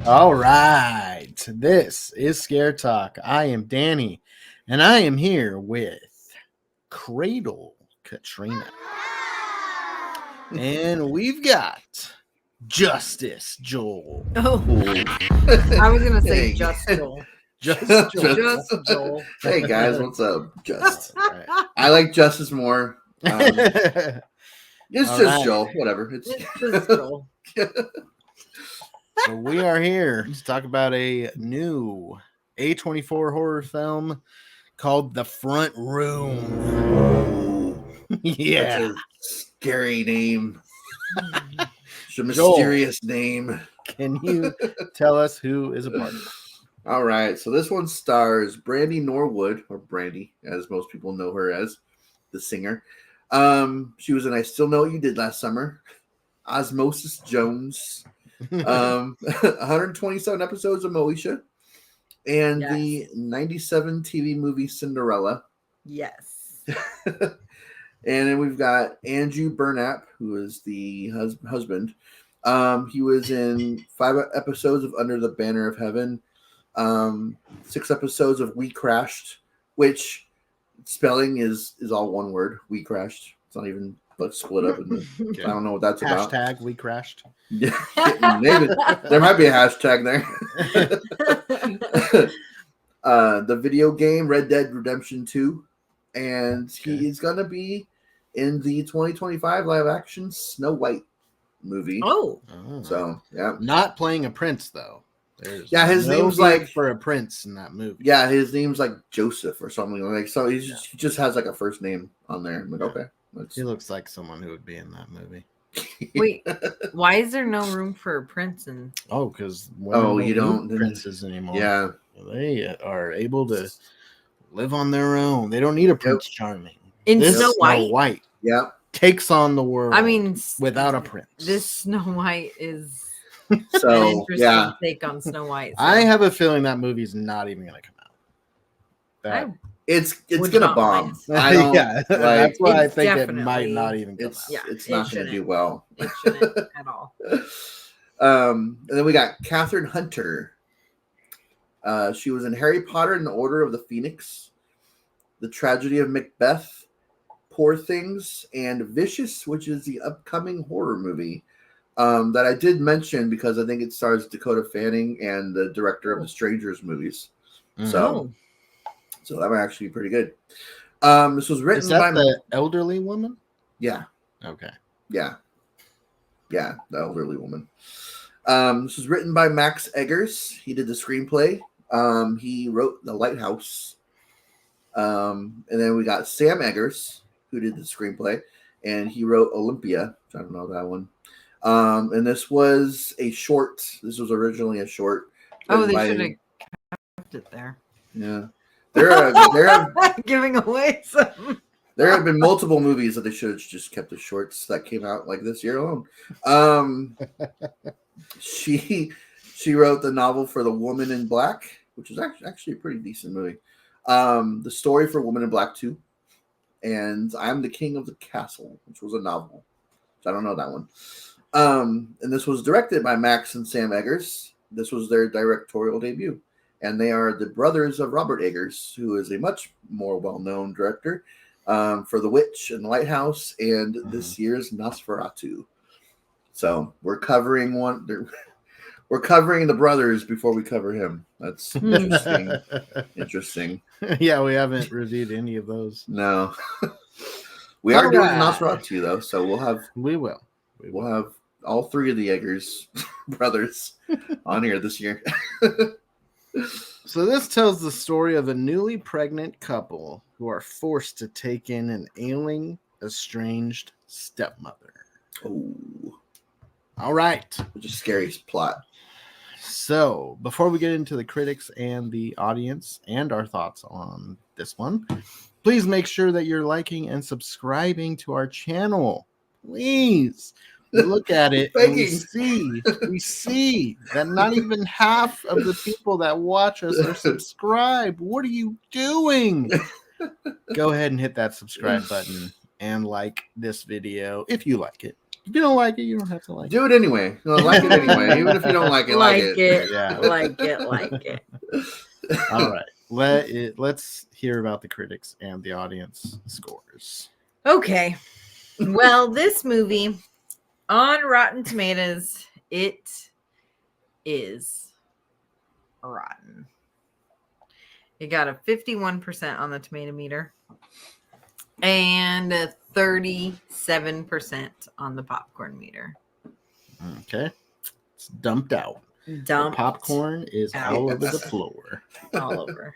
All right. This is Scare Talk. I am Danny, and I am here with Cradle Katrina. And we've got Justice Joel. Oh, Cool. I was gonna say Hey. just Joel. Just Joel. Just Joel. Hey guys, what's up? Just All right. I like Justice more. It's All just right. Joel. Whatever. It's It's just Joel. So we are here to talk about a new A24 horror film called The Front Room. Yeah. Such a scary name. Such a Joel. mysterious name. Can you tell us who is a part of it? All right, so this one stars Brandy Norwood, or Brandy, as most people know her as, the singer. She was in I Still Know What You Did Last Summer, Osmosis Jones, 127 episodes of Moesha, and Yes. the 97 TV movie Cinderella. Yes. And then we've got Andrew Burnap, who is the husband. He was in 5 episodes of Under the Banner of Heaven, 6 episodes of We Crashed, which spelling is all one word. We Crashed. It's not even like split up. I don't know what that's about. Hashtag we crashed. Yeah, maybe there might be a hashtag there. The video game Red Dead Redemption 2, and he is gonna be in the 2025 live action Snow White movie. Oh, So yeah, Not playing a prince though. There's his no name's need like for a prince in that movie. yeah, his name's like Joseph or something like. So he just has like a first name on there. I'm like, okay, He looks like someone who would be in that movie. wait. Why is there no room for a prince? And Oh, because you don't princes anymore. Yeah, They are able to live on their own. They don't need a Prince Charming. in This Snow White, yeah. takes on the world. I mean, without a prince. this Snow White is an So interesting yeah, take on Snow White. So I have a feeling that movie's not even going to come out. That, it's Would gonna not bomb. mind. I don't yeah, like. that's why I It's think it definitely- might not even come It's out. Yeah, it's it not gonna do shouldn't. well. it shouldn't at all. And then we got Catherine Hunter. She was in Harry Potter and the Order of the Phoenix, The Tragedy of Macbeth, Poor Things, and Vicious, which is the upcoming horror movie that I did mention because I think it stars Dakota Fanning and the director of the Strangers movies. Mhm. Oh, So that might actually be pretty good. This was written Is that by the elderly woman? yeah. Okay. Yeah, the elderly woman. This was written by Max Eggers. He did the screenplay. He wrote The Lighthouse. And then we got Sam Eggers, who did the screenplay, and he wrote Olympia. I don't know that one. And this was a short. This was originally a short. oh, they written should have kept it there. Yeah, there have Giving away some. There have been multiple movies that they should have just kept the shorts that came out like this year alone. She wrote the novel for The Woman in Black, which is actually a pretty decent movie. The Story for Woman in Black 2, and I'm the King of the Castle, which was a novel. I don't know that one. And this was directed by Max and Sam Eggers. This was their directorial debut. And they are the brothers of Robert Eggers, who is a much more well-known director for The Witch and The Lighthouse and this year's Nosferatu. So we're covering we're covering the brothers before we cover him. That's interesting. Interesting. Yeah, we haven't reviewed any of those. No. We are doing Alright. Nosferatu though, so We will. we'll have all 3 of the Eggers brothers on here this year. So this tells the story of a newly pregnant couple who are forced to take in an ailing, estranged stepmother. Oh, All right. which is scary plot. So before we get into the critics and the audience and our thoughts on this one, please make sure that you're liking and subscribing to our channel. Please. We look at it and we see that not even half of the people that watch us are subscribed. What are you doing? Go ahead and hit that subscribe button and like this video if you like it. If you don't like it, you don't have to like it. Do it anyway. No, like it anyway. Even if you don't like it, like it. Yeah. Like it. All right. Let's hear about the critics and the audience scores. Okay. Well, this movie on Rotten Tomatoes, it is rotten. It got a 51% on the tomato meter and a 37% on the popcorn meter. Okay. It's dumped out. Dumped The popcorn is out. all over the floor. all over.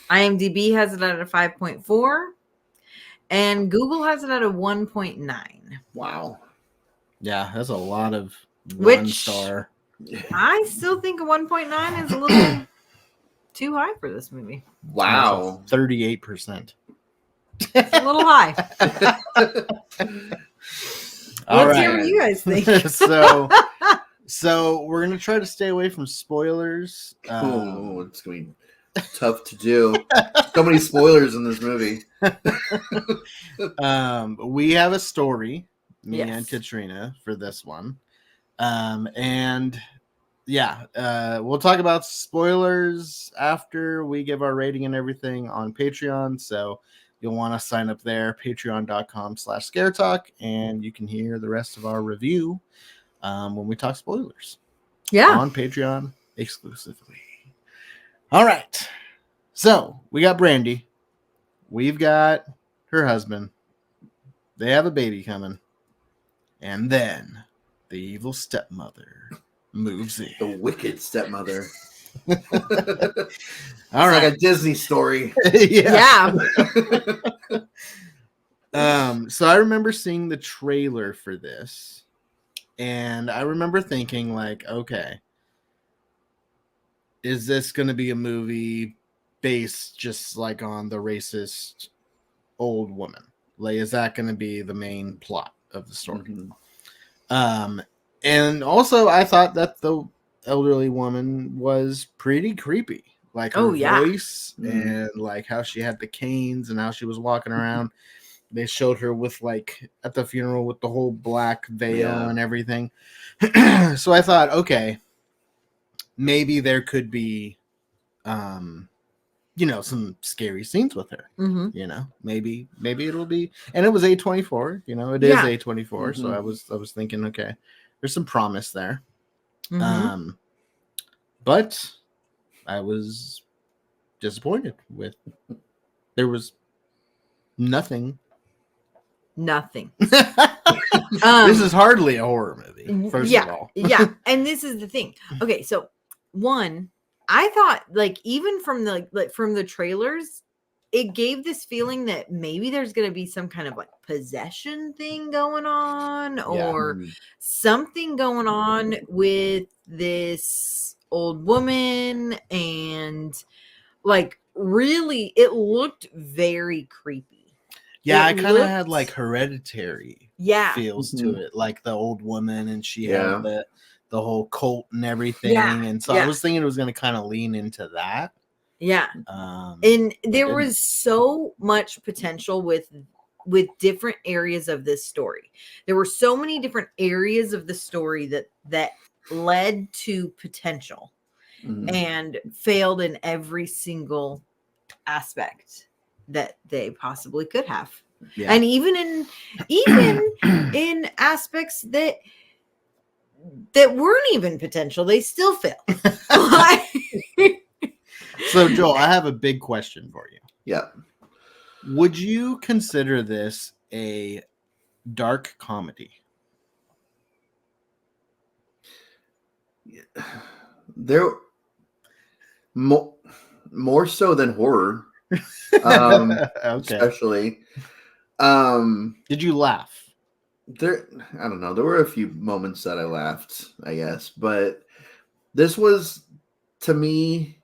IMDb has it at a 5.4 and Google has it at a 1.9. Wow. Yeah, that's a lot of Which- 1 star. I still think a 1.9 is a little too high for this movie. Wow. 38%. It's a little high. All Let's hear right. what you guys think. So we're gonna try to stay away from spoilers. Oh, it's going to be tough to do. So many spoilers in this movie. We have a story, me Yes. and Katrina, for this one. And yeah, we'll talk about spoilers after we give our rating and everything on Patreon. So you'll want to sign up there, patreon.com/scaretalk, and you can hear the rest of our review when we talk spoilers. Yeah. On Patreon exclusively. All right. So we got Brandy. We've got her husband. They have a baby coming. And then the evil stepmother moves in. The wicked stepmother. All Like right. a Disney story. Yeah. So I remember seeing the trailer for this. And I remember thinking, like, okay, is this going to be a movie based just like on the racist old woman? Like, is that going to be the main plot of the story? Mm-hmm. And also I thought that the elderly woman was pretty creepy. Like her voice and like how she had the canes and how she was walking around. They showed her with like at the funeral with the whole black veil and everything. So I thought, okay, maybe there could be, some scary scenes with her. Mm-hmm. Maybe it'll be, and it was A24. It is A24. So I was thinking, okay, there's some promise there. Mm-hmm. But I was disappointed with. There was nothing. This is hardly a horror movie, first of all. Yeah. And this is the thing. Okay, so one, I thought like even from the trailers, it gave this feeling that maybe there's gonna be some kind of like possession thing going on or something going on with this old woman, and like really it looked very creepy. Yeah, It I kind of had looked- like Hereditary Mm-hmm. feels to it, like the old woman, and she had the whole cult and everything. Yeah, And so I was thinking it was going to kind of lean into that. Yeah. And there was so much potential with different areas of this story. There were so many different areas of the story that led to potential and failed in every single aspect that they possibly could have. Yeah. And even in aspects that weren't even potential, they still failed. So Joel, I have a big question for you. Yeah. Would you consider this a dark comedy? There more so than horror. Okay. Especially. Did you laugh? I don't know. There were a few moments that I laughed, I guess, but this was, to me,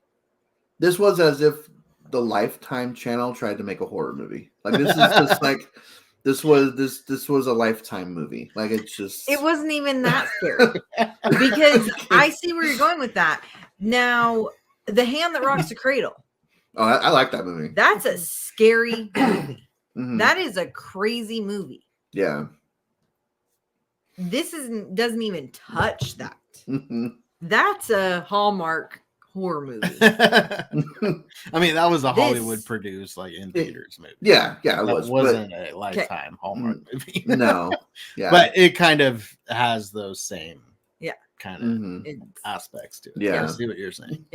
this was as if the Lifetime channel tried to make a horror movie. Like this is just like this was a Lifetime movie. Like it wasn't even that scary because I see where you're going with that. Now, The Hand That Rocks the Cradle. Oh, I like that movie. That's a scary movie. Mm-hmm. That is a crazy movie. Yeah. this doesn't even touch that. Mhm. That's a Hallmark horror movie. I mean, that was a This- Hollywood produced, like in theaters movie. Yeah, it That was. wasn't a Lifetime Hallmark movie. But no. Yeah. But it kind of has those same kind of Mhm. It's- aspects to it. Yeah. I see what you're saying.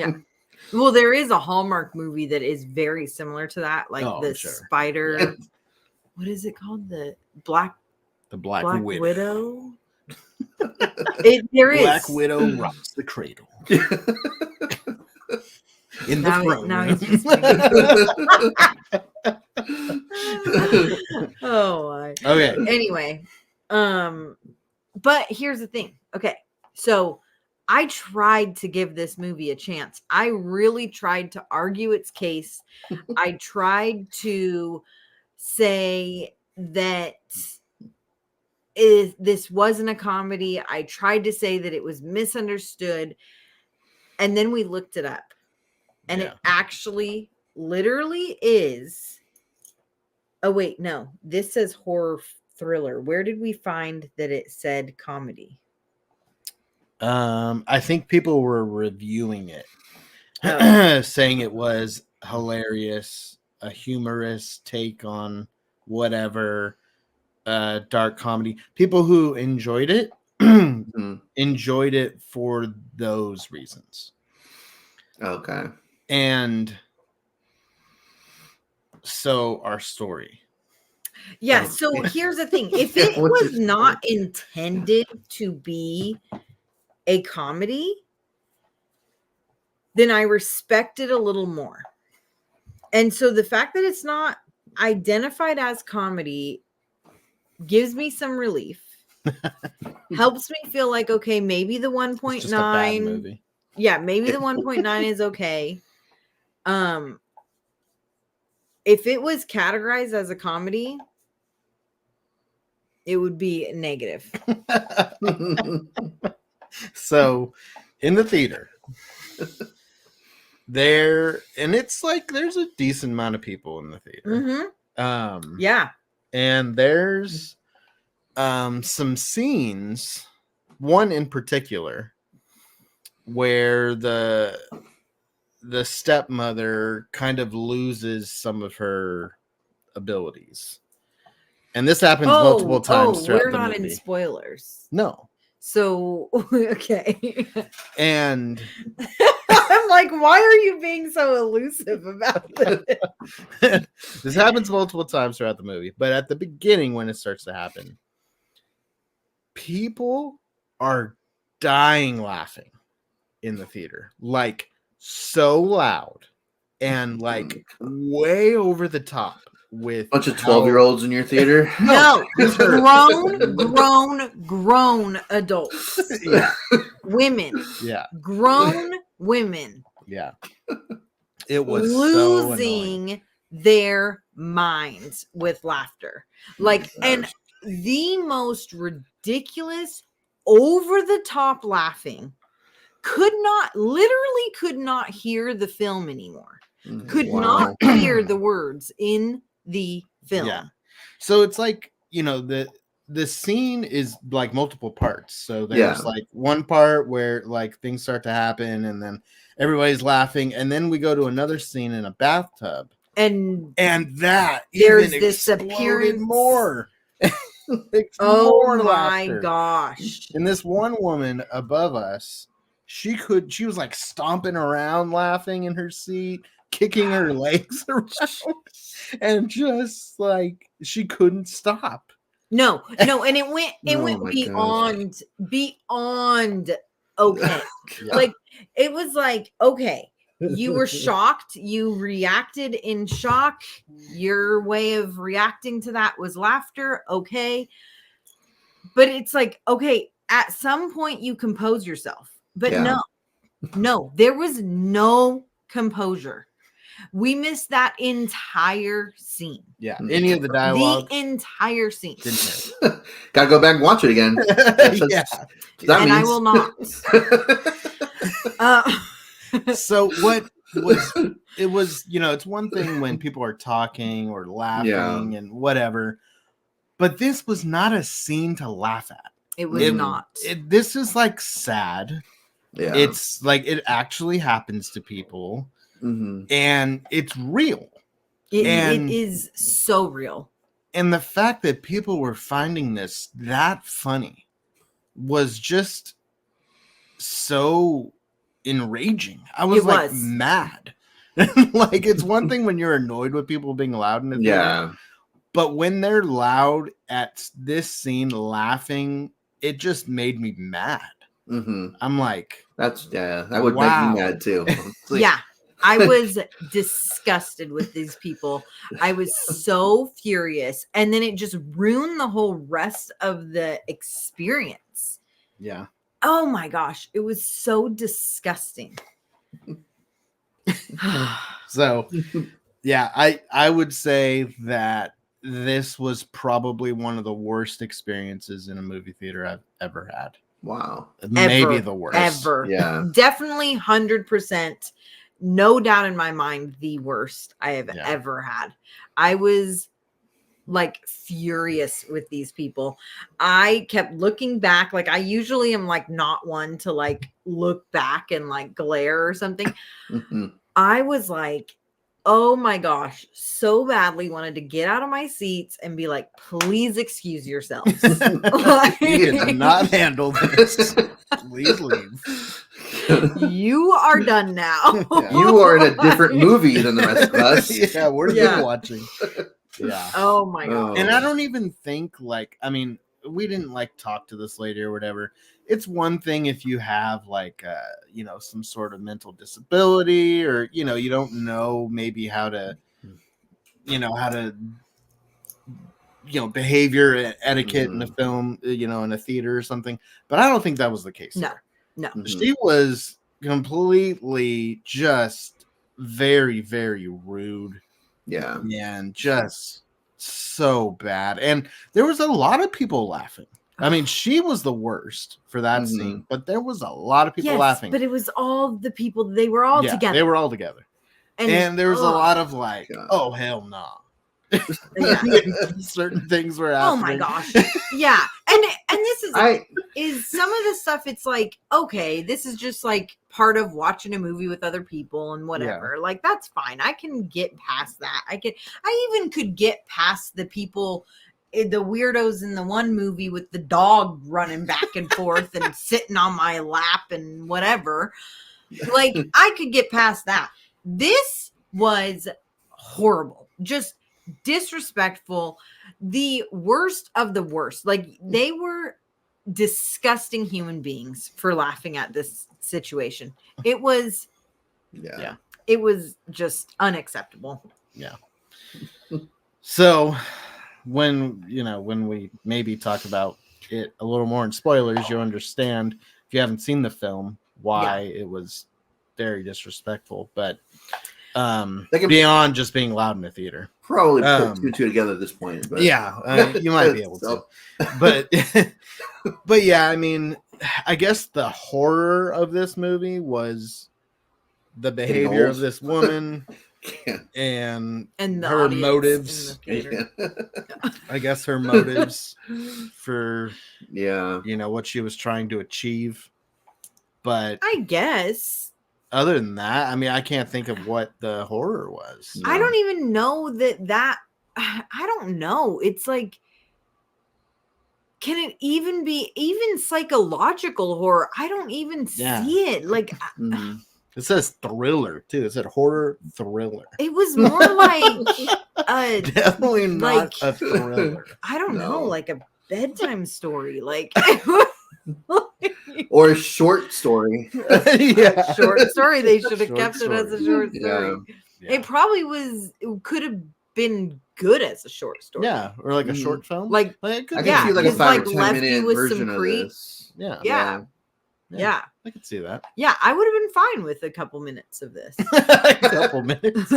well, there is a Hallmark movie that is very similar to that, like Oh, the I'm sure. spider. Yeah. What is it called? The Black Black Widow. Widow. There is Black Widow rocks the cradle. In the Now- throne now room. he's oh my. Okay. Anyway, but here's the thing. Okay, so I tried to give this movie a chance. I really tried to argue its case. I tried to say that this wasn't a comedy. I tried to say that it was misunderstood. And then we looked it up. And it actually literally is. Oh, wait, no. This says horror thriller. Where did we find that it said comedy? I think people were reviewing it, Oh. saying it was hilarious, a humorous take on whatever dark comedy. People who enjoyed it enjoyed it for those reasons. Okay. And so our story. Yeah, so here's the thing. If it What's was your not intended to be a comedy, then I respect it a little more. And so the fact that it's not identified as comedy gives me some relief. Helps me feel like, okay, maybe the It's just a bad 1.9. movie. Yeah, maybe the 1.9 is okay. If it was categorized as a comedy, it would be negative. So in the theater and it's like there's a decent amount of people in the theater. Mm-hmm. Yeah. And there's some scenes, one in particular, where the stepmother kind of loses some of her abilities. And this happens multiple times throughout we're the not movie. in spoilers. No. So, okay. And I'm like, why are you being so elusive about this? this happens multiple times throughout the movie. But at the beginning, when it starts to happen, people are dying laughing in the theater. Like, so loud and like way over the top with bunch of 12-year-olds in your theater. No, grown adults. Yeah. Women. Yeah. Grown women. Yeah. It was so losing their minds with laughter. Like, and the most ridiculous, over the top laughing could not hear the film anymore. Could not hear the words in the film. Yeah. So it's like, you know, the scene is like multiple parts. So there's like one part where like things start to happen and then everybody's laughing, and then we go to another scene in a bathtub. And that there's even this appearance more. Oh my gosh. And this one woman above us, she was like stomping around laughing in her seat, kicking her legs around, and just like she couldn't stop. No, and it went beyond okay. Yeah. Like, it was like, okay, you were shocked, you reacted in shock, your way of reacting to that was laughter, okay. But it's like, okay, at some point you compose yourself. But no, there was no composure. We missed that entire scene. Yeah, any of the dialogue. The entire scene. Gotta go back and watch it again. Yeah. And I will not. So what it was, you know, it's one thing when people are talking or laughing and whatever, but this was not a scene to laugh at. It was not. This is like sad. Yeah. It's like it actually happens to people, and it's real. It And- is so real. And the fact that people were finding this that funny was just so enraging. I was It like was. mad. Like, it's one thing when you're annoyed with people being loud in the theater, Yeah. but when they're loud at this scene laughing, it just made me mad. I'm like, that would wow. make me mad too. Yeah. I was disgusted with these people. I was so furious. And then it just ruined the whole rest of the experience. yeah. Oh my gosh. It was so disgusting. So, yeah, I would say that this was probably one of the worst experiences in a movie theater I've ever had. Wow. Maybe the worst. Ever. Yeah. Definitely 100%. No doubt in my mind, the worst I have ever had. I was like furious with these people. I kept looking back. Like I usually am like not one to like look back and like glare or something. I was like, oh my gosh, so badly wanted to get out of my seats and be like, please excuse yourselves. You cannot handle this. Please leave. You are done now. You are in a different movie than the rest of us. Yeah, what are you watching? Yeah. Oh my god. And I don't even think like, I mean, we didn't like talk to this lady or whatever. It's one thing if you have like you know, some sort of mental disability, or you know, you don't know maybe how to behavior etiquette in a film, you know, in a theater or something. But I don't think that was the case. No. She was completely just very, very rude. Yeah. And just so bad. And there was a lot of people laughing. I mean, she was the worst for that scene, but there was a lot of people laughing. But it was all the people, they were all together. They were all together. And there was a lot of like, oh, hell no. Certain things were happening. Oh my gosh. Yeah. And this is some of the stuff, it's like, okay, this is just like part of watching a movie with other people and whatever. Like that's fine. I can get past that. I even could get past the people, the weirdos in the one movie with the dog running back and forth and sitting on my lap and whatever. Like I could get past that. This was horrible. Just disrespectful, the worst of the worst. Like they were disgusting human beings for laughing at this situation. It was it was just unacceptable. So when we maybe talk about it a little more in spoilers, you'll understand, if you haven't seen the film, why it was very disrespectful. But beyond just being loud in the theater, probably put two together at this point. But. You might be able to. But yeah, I mean, I guess the horror of this movie was the behavior of this woman and her motives. I guess her motives for what she was trying to achieve. But I guess other than that, I mean, I can't think of what the horror was. I don't even know that I don't know. It's like, can it even be even psychological horror? I don't even see it. Like, it says thriller too. It said horror thriller. It was more like definitely not a thriller. I don't know, like a bedtime story, like or a short story. Short story. They should have kept it as a short story. Yeah. It probably was. It could have been good as a short story. Yeah, or like a short film. Like I can see like a 5 or 10 minute version of this. Yeah, I could see that. Yeah, I would have been fine with a couple minutes of this. A couple minutes,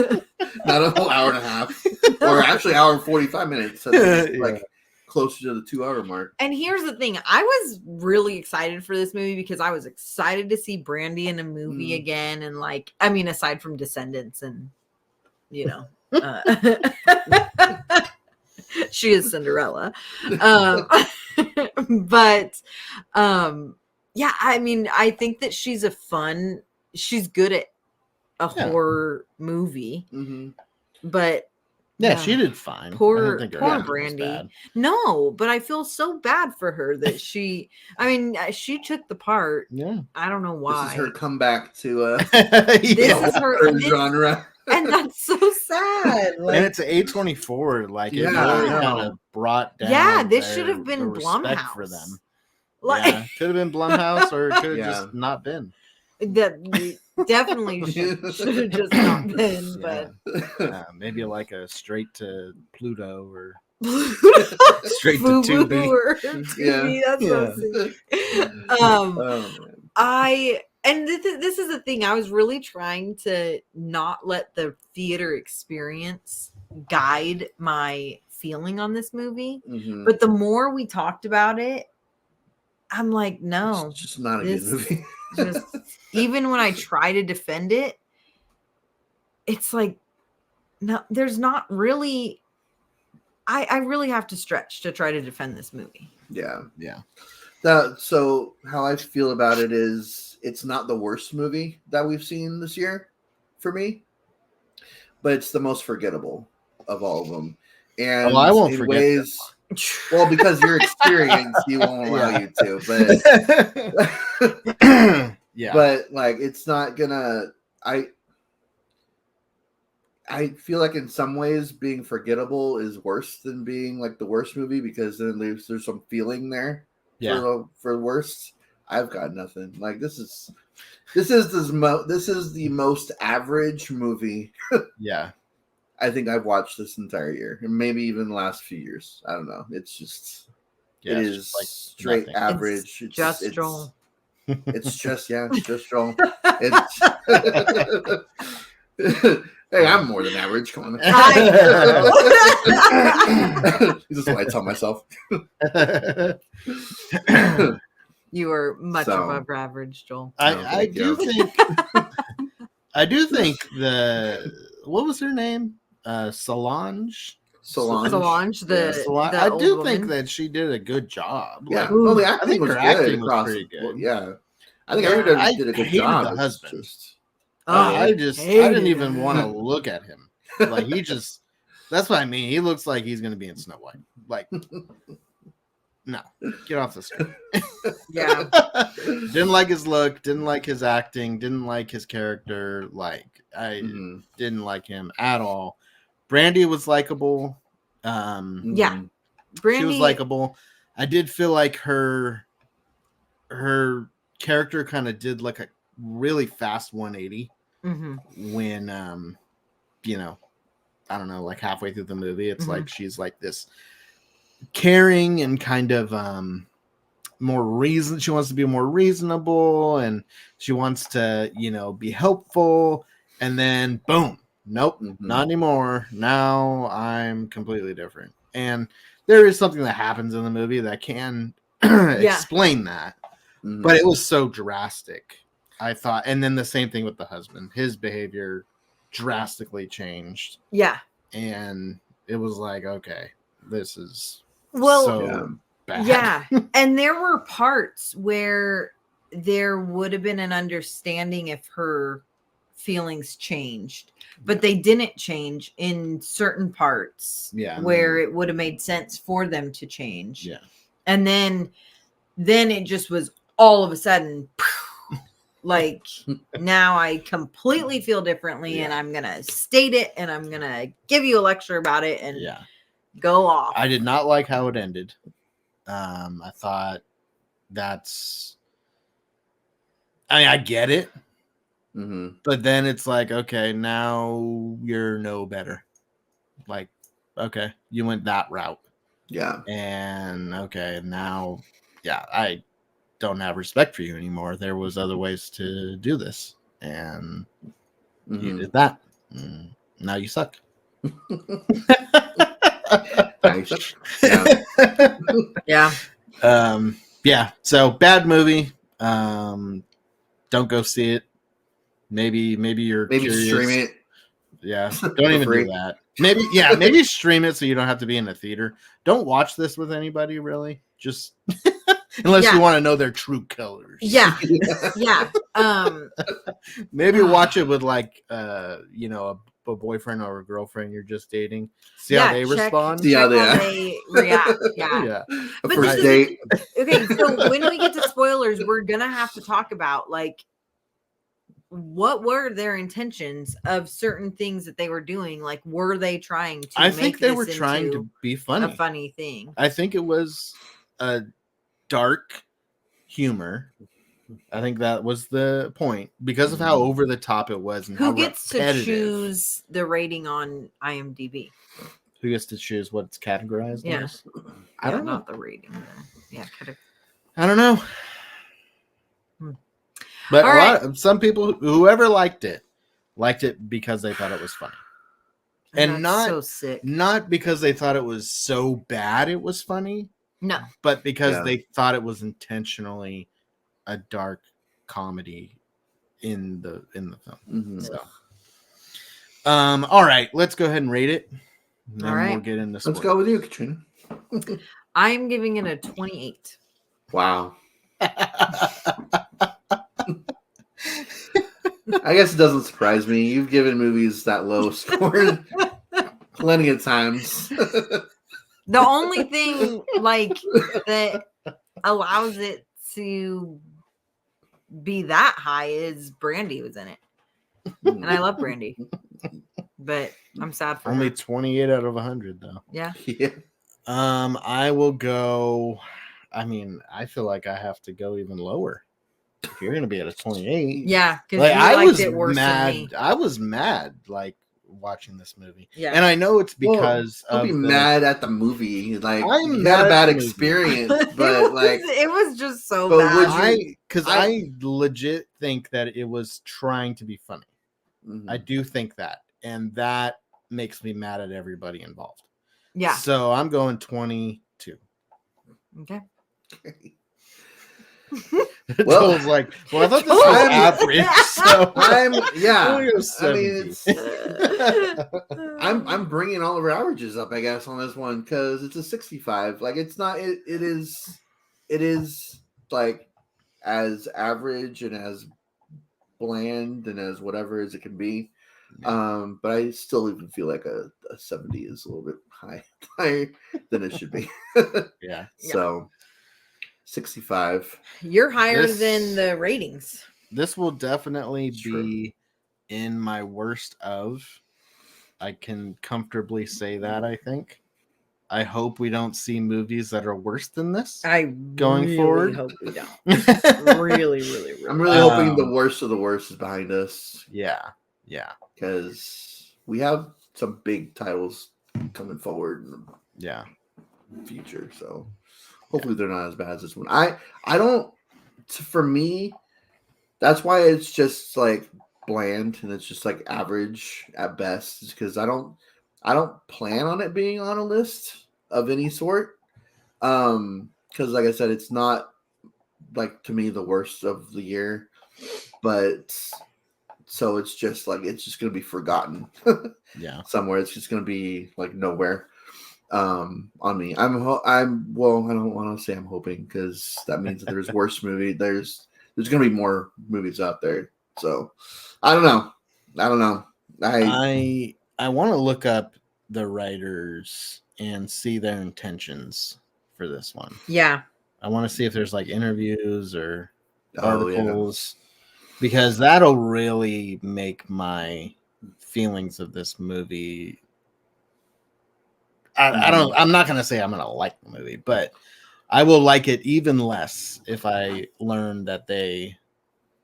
not a whole hour and a half, or actually hour and 45 minutes. So like closer to the 2-hour mark. And here's the thing: I was really excited for this movie because I was excited to see Brandy in a movie again, and like, I mean, aside from Descendants and She is Cinderella. Um, but yeah, I mean, I think that she's good at a Yeah. horror movie, Mm-hmm. but Yeah, she did fine. I poor didn't think her poor acting was Brandy. bad. No, but I feel so bad for her that she she took the part. Yeah. I don't know why. This is her comeback to This Yeah. is her horror this- genre. and that's so sad. Like, And it's A24. Like, it Yeah, really I kind know. of brought down. Yeah, this should have been the respect for Blumhouse. them. like Yeah, could have been Blumhouse, or it could have Yeah. just not been. that definitely should have just not been, Yeah. but Maybe like a straight to Pluto or straight straight to Tubi. or Tubi. That's what I was thinking. Oh, man. This is the thing. I was really trying to not let the theater experience guide my feeling on this movie. Mhm. But the more we talked about it, I'm like, no. It's just not a this- good movie. Just even when I try to defend it, it's like, no, there's not really. I really have to stretch to try to defend this movie. Yeah. Yeah. So how I feel about it is it's not the worst movie that we've seen this year for me, but it's the most forgettable of all of them. And I won't in forget ways, well, because your experience, you won't allow Yeah. you to. But Yeah. but like, it's not gonna. I feel like in some ways being forgettable is worse than being like the worst movie, because then there's some feeling there Yeah. for the worst. I've got nothing. Like, this is the most average movie Yeah. I think I've watched this entire year, and maybe even the last few years. I don't know. It's just Yeah. it it's is just like straight nothing. average. It's just Joel. It's just it's just Joel. It's hey, I'm more than average. Come on. This is what I tell myself. You are much So- above average, Joel. Oh, I thank do you. think what was her name? Solange. Solange, the I old do think woman. that she did a good job. Yeah, Like, well, the Ooh, acting think was her good acting was across. pretty good. Well, yeah, I think Yeah. everybody I did a good hated job. the It's husband. just- I didn't even hated want to it. look at him. Like, he just, that's what I mean. He looks like he's going to be in Snow White. Like, no, get off the screen. Yeah. Didn't like his look, didn't like his acting, didn't like his character. Like, I Mhm. didn't like him at all. Brandy was likable. Yeah. Mhm. Brandy, She was likable. I did feel like her character kind of did like a really fast 180 Mhm. when I don't know, like halfway through the movie, it's Mhm. like she's like this caring and kind of she wants to be more reasonable, and she wants to be helpful, and then boom, nope, Mhm. not anymore. Now I'm completely different. And there is something that happens in the movie that can explain that, Mhm. but it was so drastic, I thought. And then the same thing with the husband, his behavior drastically changed, Yeah. and it was like, okay, this is Well, so bad. yeah. And there were parts where there would have been an understanding if her feelings changed, but they didn't change in certain parts Yeah. where it would have made sense for them to change. Yeah. And then it just was all of a sudden like, now I completely feel differently, and Yeah. I'm gonna state it, and I'm gonna give you a lecture about it, and Yeah. go off. I did not like how it ended. I thought I get it, Mhm. but then it's like, okay, now you're no better. Like, okay, you went that route. Yeah. And okay, now, yeah, I don't have respect for you anymore. There was other ways to do this, and you Mhm. did that. And now you suck. Nice. Yeah. Yeah. Yeah. So bad movie. Don't go see it. Maybe you're Maybe curious. stream it. Yeah, For don't even free. do that. Maybe stream it so you don't have to be in the theater. Don't watch this with anybody, really. Just unless you want to know their true colors. Yeah. Yeah. Maybe watch it with like a boyfriend or a girlfriend you're just dating. See how they respond. See how they react. Yeah. Yeah. A But first this date. Okay, so when we get to spoilers, we're gonna have to talk about like what were their intentions of certain things that they were doing. Like, were they trying to? I think make they this were trying into to be funny. a funny thing. I think it was a dark humor. I think that was the point because of how over the top it was and Who how gets to repetitive. choose the rating on IMDb? Who gets to choose what it's categorized Yeah. as? I don't know. Not the rating. Yeah. I don't know. Hmm. But some people, whoever liked it because they thought it was funny. And not so sick. Not because they thought it was so bad it was funny. No. But because they thought it was intentionally a dark comedy in the film. Mm-hmm. So all right, let's go ahead and rate it. And All right. We'll get into Let's go with you, Katrina. I'm giving it a 28. Wow. I guess it doesn't surprise me. You've given movies that low score plenty of times. The only thing like that allows it to be that high is Brandy was in it. And I love Brandy. But I'm sad for only her. 28 out of 100 though. Yeah. I will go. I mean, I feel like I have to go even lower. If you're gonna be at a 28, yeah, because like, I was it worse mad. than me. I was mad, like watching this movie. Yeah, and I know it's because don't be mad at the movie. Like I'm you mad had a bad at the movie. experience, but like it was just so but bad. would I legit think that it was trying to be funny. Mhm. I do think that, and that makes me mad at everybody involved. Yeah. So I'm going 22. Okay. Well, Joel's like, well, I thought this was average. So I'm I mean, it's I'm bringing all of our averages up, I guess, on this one because it's a 65. Like it's not. It is like as average and as bland and as whatever as it can be. But I still even feel like a 70 is a little bit higher than it should be. Yeah. So 65. You're higher than the ratings. This will definitely True. be in my worst of. I can comfortably say that, I think. I hope we don't see movies that are worse than this. Going forward. hope we don't. really. I'm really hoping the worst of the worst is behind us. Yeah. Because we have some big titles coming forward in the future. So hopefully they're not as bad as this one. I don't. For me, that's why it's just like bland and it's just like average at best. Because I don't plan on it being on a list of any sort. Because like I said, it's not like to me the worst of the year, but. So it's just like it's just gonna be forgotten. Somewhere. It's just gonna be like nowhere. On me. I don't want to say I'm hoping because that means that there's worse movie. There's gonna be more movies out there. So I don't know. I want to look up the writers and see their intentions for this one. Yeah. I want to see if there's like interviews or articles. Because that'll really make my feelings of this movie. I'm not going to say I'm going to like the movie, but I will like it even less if I learn that they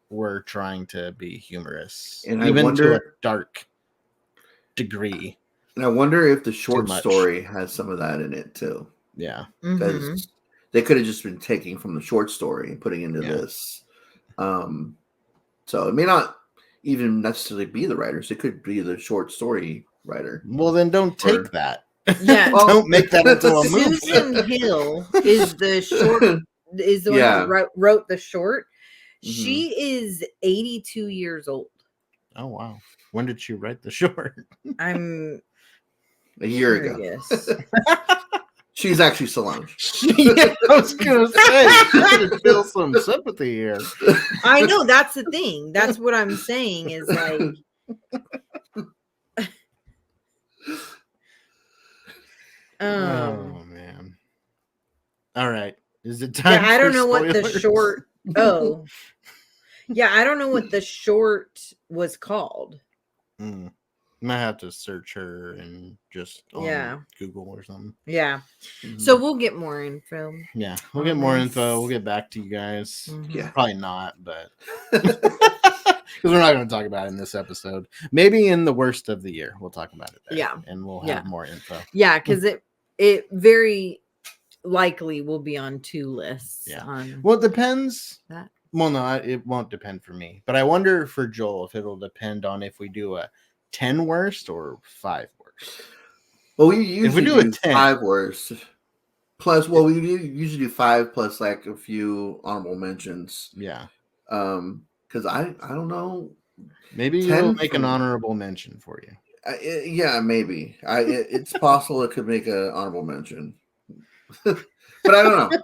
were trying to be humorous, and even to a dark degree. And I wonder if the short story has some of that in it too. Yeah, because they could have just been taking from the short story and putting into this. So it may not even necessarily be the writers. It could be the short story writer. Well, then don't take that. Yeah, don't make that into a movie. Susan Hill is the one who wrote the short. Mm-hmm. She is 82 years old. Oh wow. When did she write the short? I'm A year ago. curious. She's actually Solange. Yeah, I was gonna say you could feel some sympathy here. I know that's the thing. That's what I'm saying is like Oh man. All right. Is it time? yeah, I don't for know what the spoilers? short oh. Yeah, I don't know what the short was called. Might have to search her and just on Yeah. Google or something. Yeah. Mhm. So we'll get more info. Yeah, we'll On get more this. info. We'll get back to you guys. Mhm. Yeah. Probably not, but because we're not going to talk about it in this episode. Maybe in the worst of the year, we'll talk about it there. Yeah. And we'll Yeah. have more info. Yeah, because it very likely will be on 2 lists. Yeah. On Well, it depends. that. Well, no, it won't depend for me. But I wonder for Joel if it'll depend on if we do a 10 worst or 5 worst. Well, we usually do a do 10. 5 worst. Plus, well, we usually do 5 plus like a few honorable mentions. Yeah. Because I don't know. Maybe 10 you'll make an from- honorable mention for you. Yeah, maybe. It's possible it could make an honorable mention. But I don't know.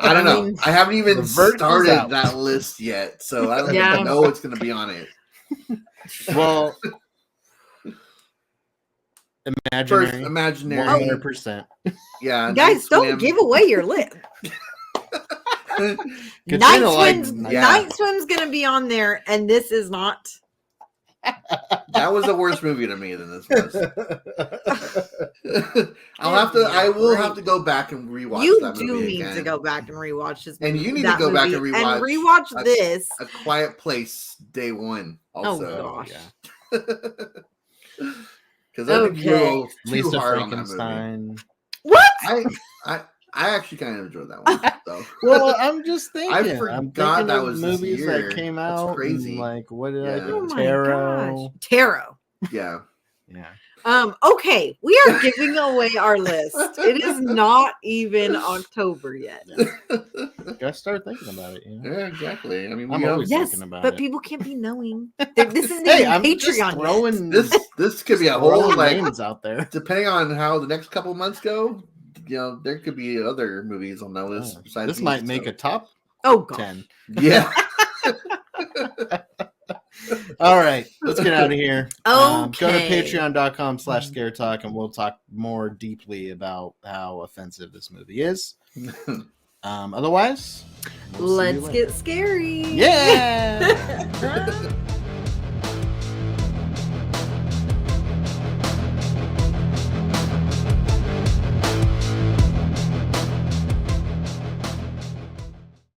I don't know. mean, I haven't even the verdict's started out. that list yet, so I don't Yeah. even know what's going to be on it. Well, First, imaginary, imaginary. 100%. Yeah, Guys, Night don't Swim. give away your list. Katrina Night liked Swim's Night- Yeah. Night Swim's gonna be on there, and this is not. That was a worse movie to me than this was. I will have to go back and rewatch You that do movie need again. to go back and rewatch this. And you need that to go back movie and rewatch a- this. A Quiet Place Day 1 also. gosh. Yeah. Because I think you're a little too Lisa hard on that movie. Frankenstein. What? I actually kind of enjoyed that one though. Well, I'm just thinking. I'm forgot thinking that of was this movies year. that came That's out. crazy. And like, what did I Yeah. do? Oh my Tarot. gosh. Tarot. Yeah. Yeah. Okay, we are giving away our list. It is not even October yet. Gotta start thinking about it. You know? Yeah, exactly. I mean, I'm we always have, Yes, thinking about but it. people can't be knowing. This isn't Hey, even I'm just Patreon yet. throwing this could be a whole throwing like names out there. depending on how the next couple months go. You know, there could be other movies on that list. Besides This might make a top Oh god. 10. Yeah. All right, let's get out of here. Go to Okay. patreon.com/scare talk and we'll talk more deeply about how offensive this movie is. Otherwise, we'll see you Let's later. get scary. Yeah.